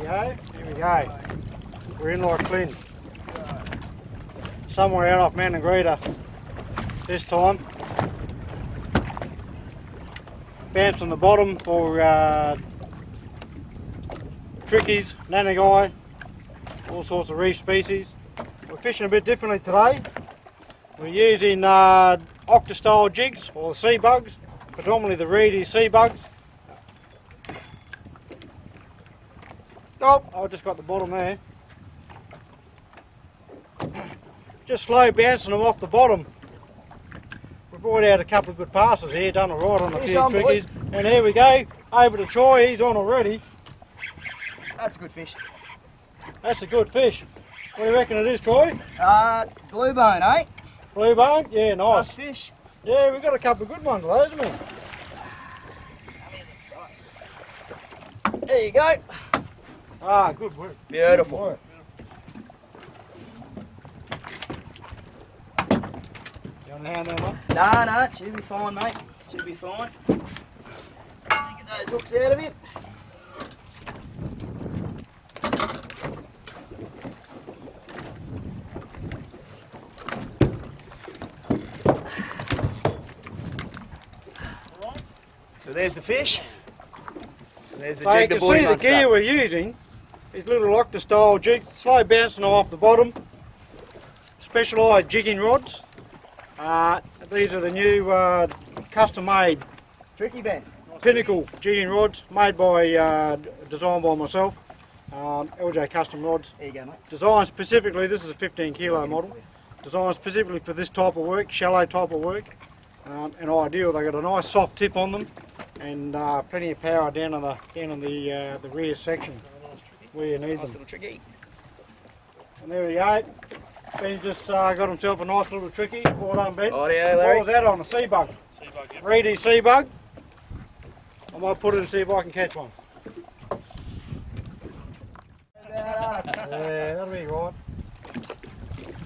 go. Here we go. We're in like Flynn. Somewhere out off Manningrida this time. Bounce on the bottom for trickies, nanagai, all sorts of reef species. We're fishing a bit differently today. We're using octa-style jigs, or sea bugs, predominantly the Reidy sea bugs. Oh, I just got the bottom there. Just slow bouncing them off the bottom. We've brought out a couple of good passes here, done it right on a few trickies. And there we go, over to Troy, he's on already. That's a good fish. That's a good fish. What do you reckon it is, Troy? Blue bone, eh? Blue bone? Yeah, nice. Nice fish. Yeah, we've got a couple of good ones of those, haven't we? There you go. Ah, good work. Beautiful. Good work. You want a hand there, mate? No, it should be fine, mate. Should be fine. Get those hooks out of it. So there's the fish. There's the So you jig can the boys see the gear stuff. we're using is little octa-style jigs, slow bouncing off the bottom. Specialised jigging rods. These are the new custom-made Tricky Ben. Pinnacle jigging rods, made by, designed by myself. LJ Custom Rods. There you go, mate. Designed specifically, this is a 15 kilo model. Designed specifically for this type of work, shallow type of work. And ideal, they got a nice soft tip on them, and plenty of power down on the rear section where you need Nice them. little tricky. And there we go. Ben's just got himself a nice little tricky. Well done, Ben. Oh yeah, Larry. What was that on? A sea bug? Sea bug, yep. Reidy sea bug. I might put it and see if I can catch one. Yeah, that'll be right.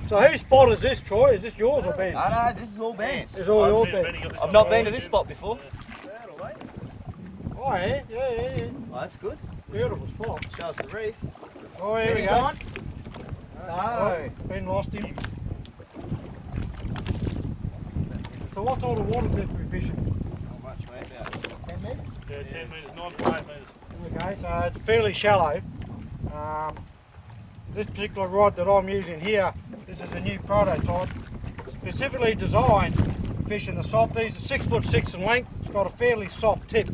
So whose spot is this, Troy? Is this yours or Ben's? No, this is all Ben's. It's all yours, Ben. I've not been to this spot before. Oh yeah, yeah. Oh, that's good. Beautiful spot. Show us the reef. Oh, here we Ben's go. on. Oh, Ben lost him. So what sort of water depth are we fishing? How much, mate? About 10 metres? Yeah, 10 metres, 9.8 metres. Okay, so it's fairly shallow. This particular rod that I'm using here, this is a new prototype, specifically designed for fishing the softies. It's 6'6" in length. It's got a fairly soft tip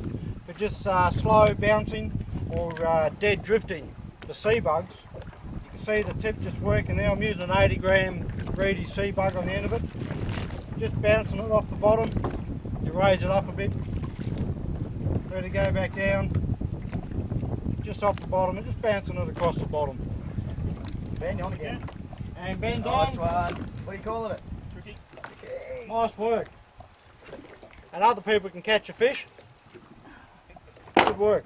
for just slow bouncing or dead drifting the sea bugs. You can see the tip just working there. I'm using an 80 gram Reidy sea bug on the end of it. Just bouncing it off the bottom. You raise it up a bit. Ready to go back down. Just off the bottom and just bouncing it across the bottom. Ben, you on again? And Ben's Nice on. one. What are you calling it? Tricky. Tricky. Nice work. And other people can catch a fish. Good work.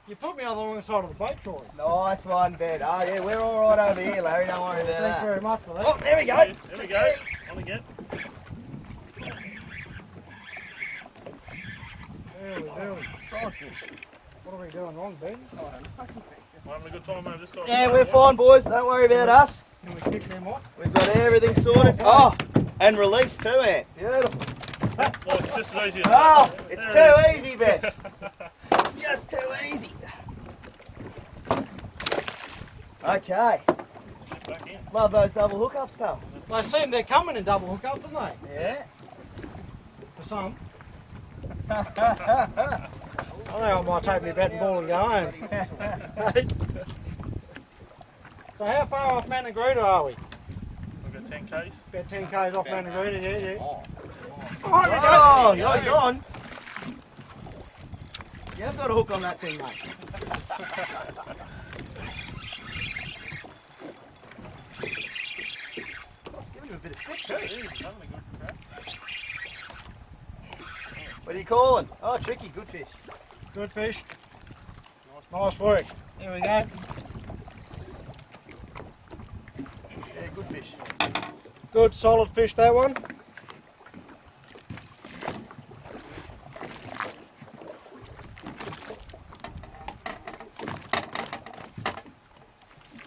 You put me on the wrong side of the boat, Troy. Nice one, Ben. Oh yeah, we're all right over here, Larry. Don't worry about Thanks that. very much for that. Oh, there we go. There we go. On again. Early. Solid fish. What are we doing wrong, Ben? We're having a good time over this side. Yeah, we're fine, boys. Don't worry about us. Can we kick them off? We've got everything sorted. Oh, and released too, Ant. Beautiful. Well, it's just as easy as Oh, that. it's There it too easy, Ben. It's just too easy. Okay. is. Back in. Love those double hookups, pal. They seem they're coming in double hookups, don't they? Yeah. For some. I think I might take my bat and ball and go home. So how far off Manningrida are we? We've got 10 Ks. About 10 k's off Manningrida, yeah. Oh, he's on. You have got a hook on that thing, mate. It's giving him a bit of stick too. He's having a good crack. What are you calling? Oh, tricky, good fish. Good fish. Nice work. There we go. Yeah, good fish. Good solid fish, that one.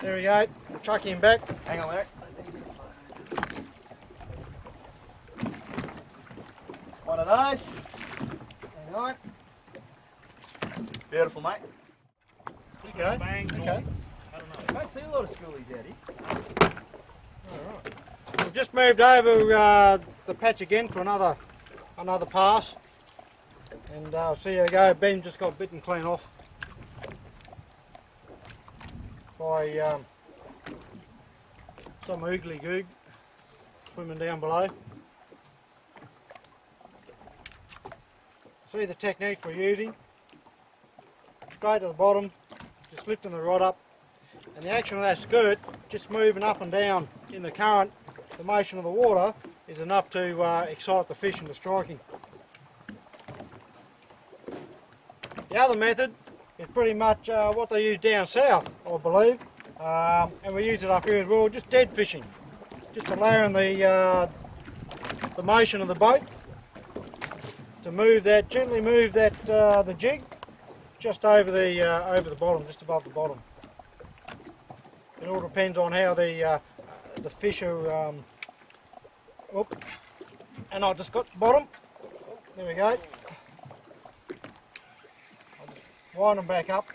There we go. Chuck him back. Hang on, Larry. One of those. Hang on. Beautiful, mate. Okay. Bang. Okay. I don't know. Don't see a lot of schoolies out here. Alright. We've just moved over the patch again for another pass. And see how we go. Ben just got bitten clean off by some oogly goog swimming down below. See the technique we're using. Straight to the bottom, just lifting the rod up, and the action of that skirt just moving up and down in the current, the motion of the water is enough to excite the fish into striking. The other method is pretty much what they use down south, I believe, and we use it up here as well, just dead fishing, just allowing the motion of the boat to move that, gently move that the jig just over the bottom, just above the bottom. It all depends on how the fish are. And I just got the bottom. There we go. I'll just wind them back up.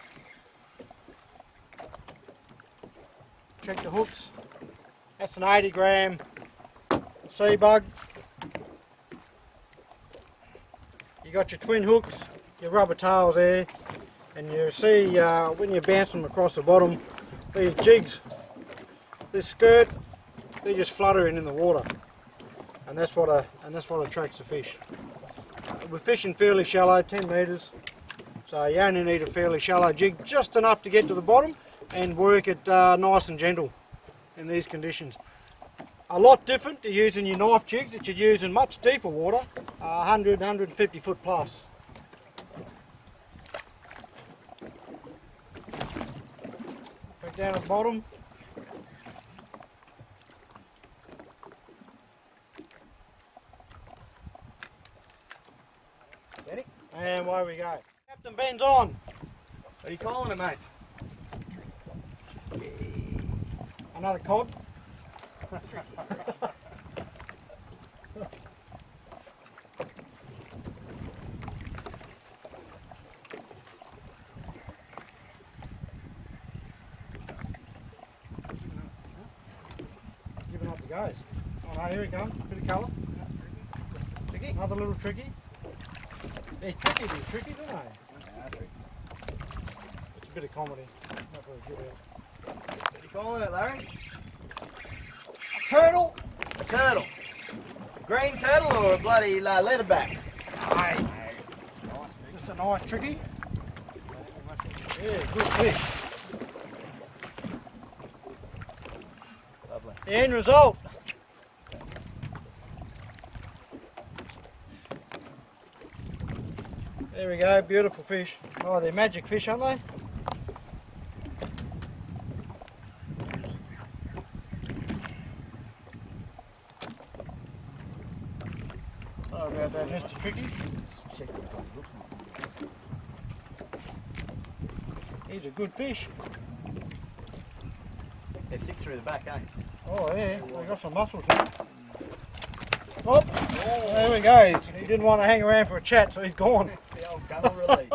Check the hooks. That's an 80-gram sea bug. You got your twin hooks, your rubber tails there, and you see when you bounce them across the bottom, these jigs, this skirt, they're just fluttering in the water, and that's what attracts the fish. We're fishing fairly shallow, 10 metres, so you only need a fairly shallow jig, just enough to get to the bottom and work it nice and gentle in these conditions. A lot different to using your knife jigs that you'd use in much deeper water, 100, 150 foot plus. Back down at the bottom. Benny? And away we go. Captain Ben's on. What are you calling it, mate? Another cod. Giving up the goes. Oh no, here he comes. Bit of colour. Tricky. Another little tricky. They're tricky, don't they? It's a bit of comedy. Not very good out. What are you calling it, Larry? Turtle. A turtle. A green turtle or a bloody leatherback? Aye. Just a nice tricky. Yeah, good fish. Lovely. The end result. There we go, beautiful fish. Oh, they're magic fish, aren't they? Sorry about that, Mr. Tricky. He's a good fish. They're thick through the back, eh? Oh yeah, they got some muscles here. Oh, there we go. He didn't want to hang around for a chat, so he's gone. The old gunner release.